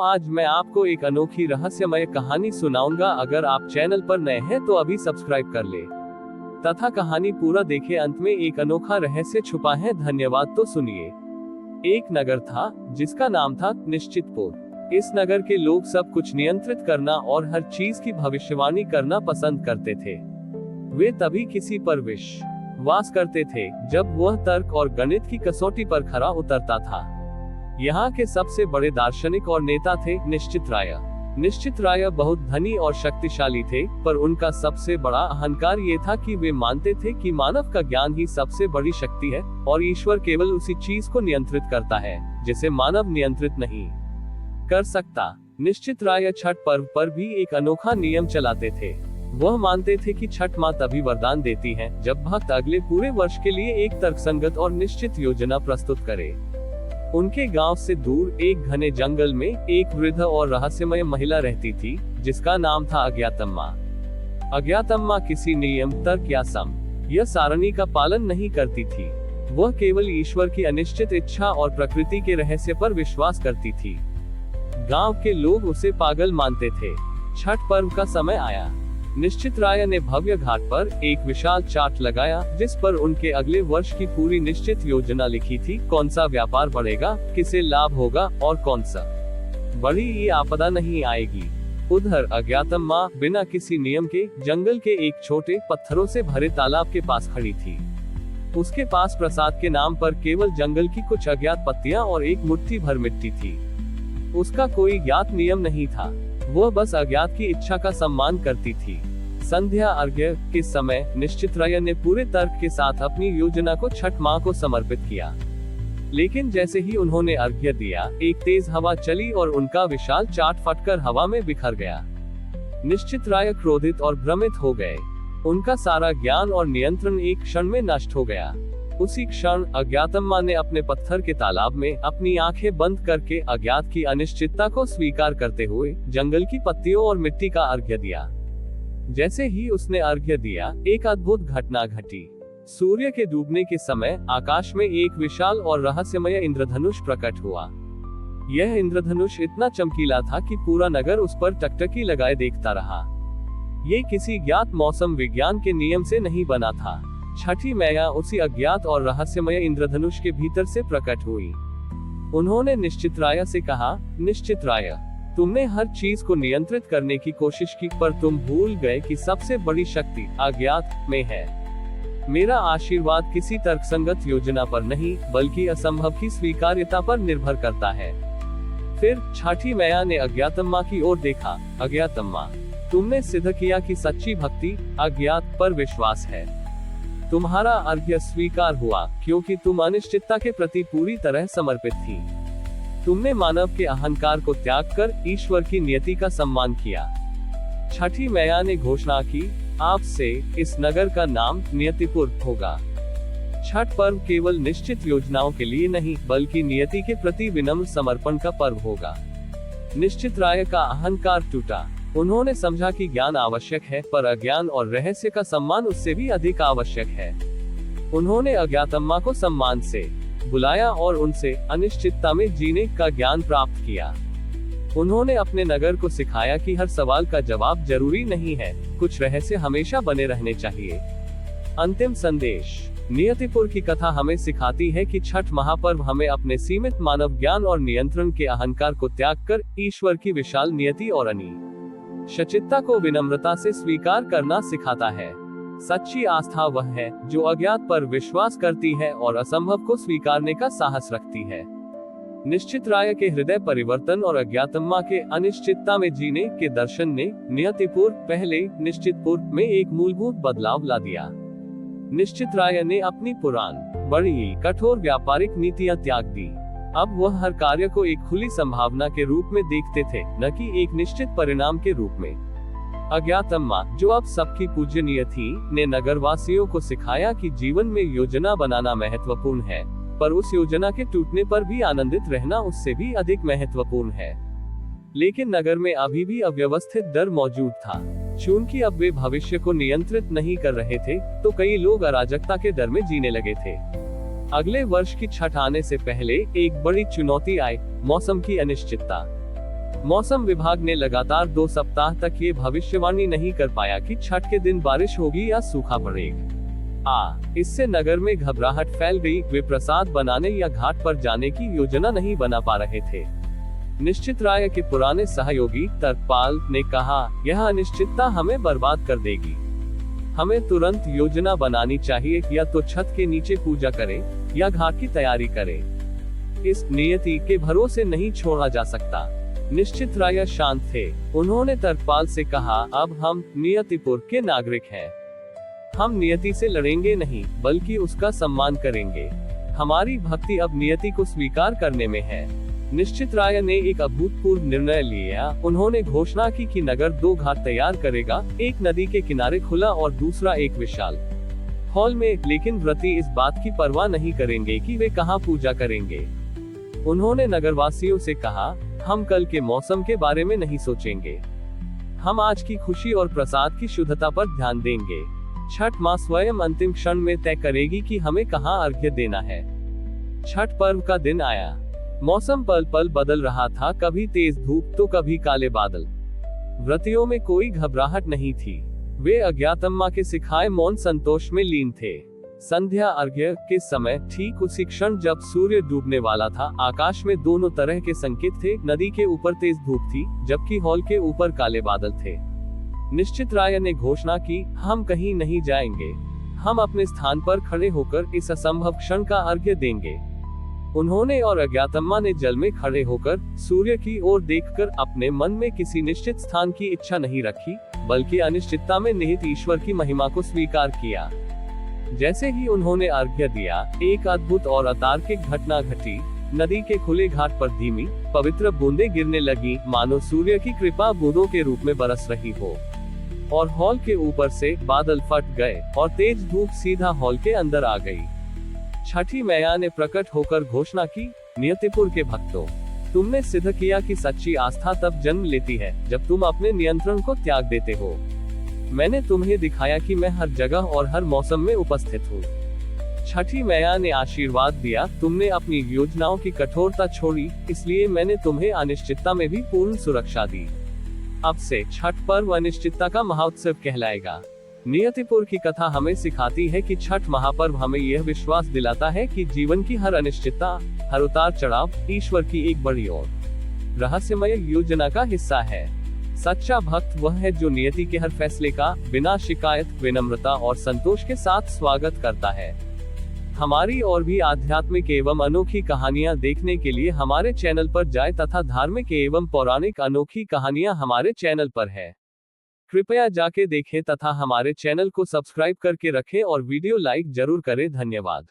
आज मैं आपको एक अनोखी रहस्यमय कहानी सुनाऊंगा। अगर आप चैनल पर नए हैं तो अभी सब्सक्राइब कर ले तथा कहानी पूरा देखें। अंत में एक अनोखा रहस्य छुपा है। धन्यवाद। तो सुनिए। एक नगर था जिसका नाम था निश्चितपुर। इस नगर के लोग सब कुछ नियंत्रित करना और हर चीज की भविष्यवाणी करना पसंद करते थे। वे तभी किसी पर विश्वास करते थे जब वह तर्क और गणित की कसौटी पर खरा उतरता था। यहाँ के सबसे बड़े दार्शनिक और नेता थे निश्चित राय। निश्चित राय बहुत धनी और शक्तिशाली थे, पर उनका सबसे बड़ा अहंकार ये था कि वे मानते थे कि मानव का ज्ञान ही सबसे बड़ी शक्ति है और ईश्वर केवल उसी चीज को नियंत्रित करता है जिसे मानव नियंत्रित नहीं कर सकता। निश्चित राय छठ पर्व पर भी एक अनोखा नियम चलाते थे। वह मानते थे कि छठ माँ तभी वरदान देती है जब भक्त अगले पूरे वर्ष के लिए एक तर्कसंगत और निश्चित योजना प्रस्तुत करे। उनके गांव से दूर एक घने जंगल में एक वृद्ध और रहस्यमय महिला रहती थी जिसका नाम था अज्ञातम्मा। अज्ञातम्मा किसी नियम, तर्क या समय सारणी का पालन नहीं करती थी। वह केवल ईश्वर की अनिश्चित इच्छा और प्रकृति के रहस्य पर विश्वास करती थी। गांव के लोग उसे पागल मानते थे। छठ पर्व का समय आया। निश्चित राय ने भव्य घाट पर एक विशाल चार्ट लगाया जिस पर उनके अगले वर्ष की पूरी निश्चित योजना लिखी थी। कौन सा व्यापार बढ़ेगा, किसे लाभ होगा और कौन सा बड़ी आपदा नहीं आएगी। उधर अज्ञातम्मा बिना किसी नियम के जंगल के एक छोटे पत्थरों से भरे तालाब के पास खड़ी थी। उसके पास प्रसाद के नाम पर केवल जंगल की कुछ अज्ञात पत्तियां और एक मुट्ठी भर मिट्टी थी। उसका कोई ज्ञात नियम नहीं था। वह बस अज्ञात की इच्छा का सम्मान करती थी। संध्या अर्घ्य के समय निश्चित राय ने पूरे तर्क के साथ अपनी योजना को छठ माँ को समर्पित किया। लेकिन जैसे ही उन्होंने अर्घ्य दिया, एक तेज हवा चली और उनका विशाल चार्ट फटकर हवा में बिखर गया। निश्चित राय क्रोधित और भ्रमित हो गए। उनका सारा ज्ञान और नियंत्रण एक क्षण में नष्ट हो गया। उसी क्षण अज्ञातम्मा ने अपने पत्थर के तालाब में अपनी आंखें बंद करके अज्ञात की अनिश्चितता को स्वीकार करते हुए जंगल की पत्तियों और मिट्टी का अर्घ्य दिया। जैसे ही उसने अर्घ्य दिया, एक अद्भुत घटना घटी। सूर्य के डूबने के समय आकाश में एक विशाल और रहस्यमय इंद्रधनुष प्रकट हुआ। यह इंद्रधनुष इतना चमकीला था कि पूरा नगर उस पर टकटकी लगाए देखता रहा। ये किसी ज्ञात मौसम विज्ञान के नियम से नहीं बना था। छठी मैया उसी अज्ञात और रहस्यमय इंद्रधनुष के भीतर से प्रकट हुई। उन्होंने निश्चित राय से कहा, निश्चित राय, तुमने हर चीज को नियंत्रित करने की कोशिश की, पर तुम भूल गए कि सबसे बड़ी शक्ति अज्ञात में है। मेरा आशीर्वाद किसी तर्कसंगत योजना पर नहीं, बल्कि असंभव की स्वीकार्यता पर निर्भर करता है। फिर छठी मैया ने अज्ञातम्मा की ओर देखा। अज्ञातम्मा, तुमने सिद्ध किया कि सच्ची भक्ति अज्ञात पर विश्वास है। तुम्हारा अर्घ्य स्वीकार हुआ क्योंकि तुम अनिश्चितता के प्रति पूरी तरह समर्पित थी। तुमने मानव के अहंकार को त्याग कर ईश्वर की नियति का सम्मान किया। छठी मैया ने घोषणा की, आपसे इस नगर का नाम नियतिपुर होगा। छठ पर्व केवल निश्चित योजनाओं के लिए नहीं, बल्कि नियति के प्रति विनम्र समर्पण का पर्व होगा। निश्चित राय का अहंकार टूटा। उन्होंने समझा कि ज्ञान आवश्यक है, पर अज्ञान और रहस्य का सम्मान उससे भी अधिक आवश्यक है। उन्होंने अज्ञातम्मा को सम्मान से बुलाया और उनसे अनिश्चितता में जीने का ज्ञान प्राप्त किया। उन्होंने अपने नगर को सिखाया कि हर सवाल का जवाब जरूरी नहीं है, कुछ रहस्य हमेशा बने रहने चाहिए। अंतिम संदेश। नियतिपुर की कथा हमें सिखाती है कि छठ महापर्व हमें अपने सीमित मानव ज्ञान और नियंत्रण के अहंकार को त्याग कर ईश्वर की विशाल नियति और अनिश्चितता को विनम्रता से स्वीकार करना सिखाता है। सच्ची आस्था वह है जो अज्ञात पर विश्वास करती है और असंभव को स्वीकारने का साहस रखती है। निश्चित राय के हृदय परिवर्तन और अज्ञातम्मा के अनिश्चितता में जीने के दर्शन ने नियतिपुर, पहले निश्चितपुर, में एक मूलभूत बदलाव ला दिया। निश्चित राय ने अपनी पुरानी बड़ी कठोर व्यापारिक नीतियां त्याग दी। अब वह हर कार्य को एक खुली संभावना के रूप में देखते थे, न कि एक निश्चित परिणाम के रूप में। अज्ञातम्मा, जो अब सबकी पूजनीय थी, ने नगरवासियों को सिखाया कि जीवन में योजना बनाना महत्वपूर्ण है, पर उस योजना के टूटने पर भी आनंदित रहना उससे भी अधिक महत्वपूर्ण है। लेकिन नगर में अभी भी अव्यवस्थित डर मौजूद था। चूंकि अब वे भविष्य को नियंत्रित नहीं कर रहे थे, तो कई लोग अराजकता के डर में जीने लगे थे। अगले वर्ष की छठ आने से पहले एक बड़ी चुनौती आई, मौसम की अनिश्चितता। मौसम विभाग ने लगातार 2 सप्ताह तक ये भविष्यवाणी नहीं कर पाया कि छठ के दिन बारिश होगी या सूखा पड़ेगा। इससे नगर में घबराहट फैल गई। वे प्रसाद बनाने या घाट पर जाने की योजना नहीं बना पा रहे थे। निश्चित राय के पुराने सहयोगी तरपाल ने कहा, यह अनिश्चितता हमें बर्बाद कर देगी। हमें तुरंत योजना बनानी चाहिए, या तो छत के नीचे पूजा करें या घाट की तैयारी करें। इस नियति के भरोसे नहीं छोड़ा जा सकता। निश्चित राय शांत थे। उन्होंने तरपाल से कहा, अब हम नियतिपुर के नागरिक हैं। हम नियति से लड़ेंगे नहीं, बल्कि उसका सम्मान करेंगे। हमारी भक्ति अब नियति को स्वीकार करने में है। निश्चित राय ने एक अभूतपूर्व निर्णय लिया। उन्होंने घोषणा की कि नगर 2 घाट तैयार करेगा, एक नदी के किनारे खुला और दूसरा एक विशाल हॉल में। लेकिन व्रती इस बात की परवाह नहीं करेंगे कि वे कहां पूजा करेंगे। उन्होंने नगरवासियों से कहा, हम कल के मौसम के बारे में नहीं सोचेंगे। हम आज की खुशी और प्रसाद की शुद्धता पर ध्यान देंगे। छठ माँ स्वयं अंतिम क्षण में तय करेगी कि हमें कहां अर्घ्य देना है। छठ पर्व का दिन आया। मौसम पल पल बदल रहा था, कभी तेज धूप तो कभी काले बादल। व्रतियों में कोई घबराहट नहीं थी। वे अज्ञातम्मा के सिखाए मौन संतोष में लीन थे। संध्या अर्घ्य के समय ठीक उसी क्षण जब सूर्य डूबने वाला था, आकाश में दोनों तरह के संकेत थे। नदी के ऊपर तेज धूप थी, जबकि हॉल के ऊपर काले बादल थे। निश्चित राय ने घोषणा की, हम कहीं नहीं जाएंगे। हम अपने स्थान पर खड़े होकर इस असंभव क्षण का अर्घ्य देंगे। उन्होंने और अज्ञातम्मा ने जल में खड़े होकर सूर्य की ओर देखकर अपने मन में किसी निश्चित स्थान की इच्छा नहीं रखी, बल्कि अनिश्चितता में निहित ईश्वर की महिमा को स्वीकार किया। जैसे ही उन्होंने अर्घ्य दिया, एक अद्भुत और अतार्किक घटना घटी। नदी के खुले घाट पर धीमी पवित्र बूंदें गिरने लगी, मानो सूर्य की कृपा बूंदों के रूप में बरस रही हो। और हॉल के ऊपर से बादल फट गए और तेज धूप सीधा हॉल के अंदर आ गई। छठी मैया ने प्रकट होकर घोषणा की, नियतिपुर के भक्तों, तुमने सिद्ध किया कि सच्ची आस्था तब जन्म लेती है जब तुम अपने नियंत्रण को त्याग देते हो। मैंने तुम्हें दिखाया कि मैं हर जगह और हर मौसम में उपस्थित हूँ। छठी मैया ने आशीर्वाद दिया, तुमने अपनी योजनाओं की कठोरता छोड़ी, इसलिए मैंने तुम्हें अनिश्चितता में भी पूर्ण सुरक्षा दी। अब से छठ पर्व अनिश्चितता का महोत्सव कहलाएगा। नियतिपुर की कथा हमें सिखाती है कि छठ महापर्व हमें यह विश्वास दिलाता है कि जीवन की हर अनिश्चितता, हर उतार चढ़ाव ईश्वर की एक बड़ी और रहस्यमय योजना का हिस्सा है। सच्चा भक्त वह है जो नियति के हर फैसले का बिना शिकायत, विनम्रता और संतोष के साथ स्वागत करता है। हमारी और भी आध्यात्मिक एवं अनोखी कहानियां देखने के लिए हमारे चैनल पर जाएं तथा धार्मिक एवं पौराणिक अनोखी कहानियां हमारे चैनल पर है। कृपया जाके देखें तथा हमारे चैनल को सब्सक्राइब करके रखें और वीडियो लाइक जरूर करें। धन्यवाद।